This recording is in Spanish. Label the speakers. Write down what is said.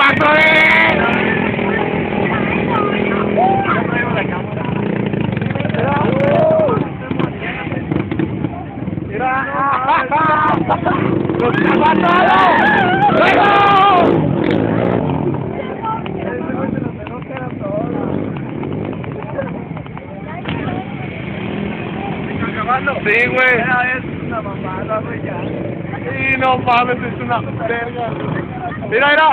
Speaker 1: pasó de...! ¡Mira! ¡Lo está matando! ¡Luego! Sí, güey.
Speaker 2: Es una mamada, güey, ya.
Speaker 1: Sí, no mames, es una verga. Mira, mira.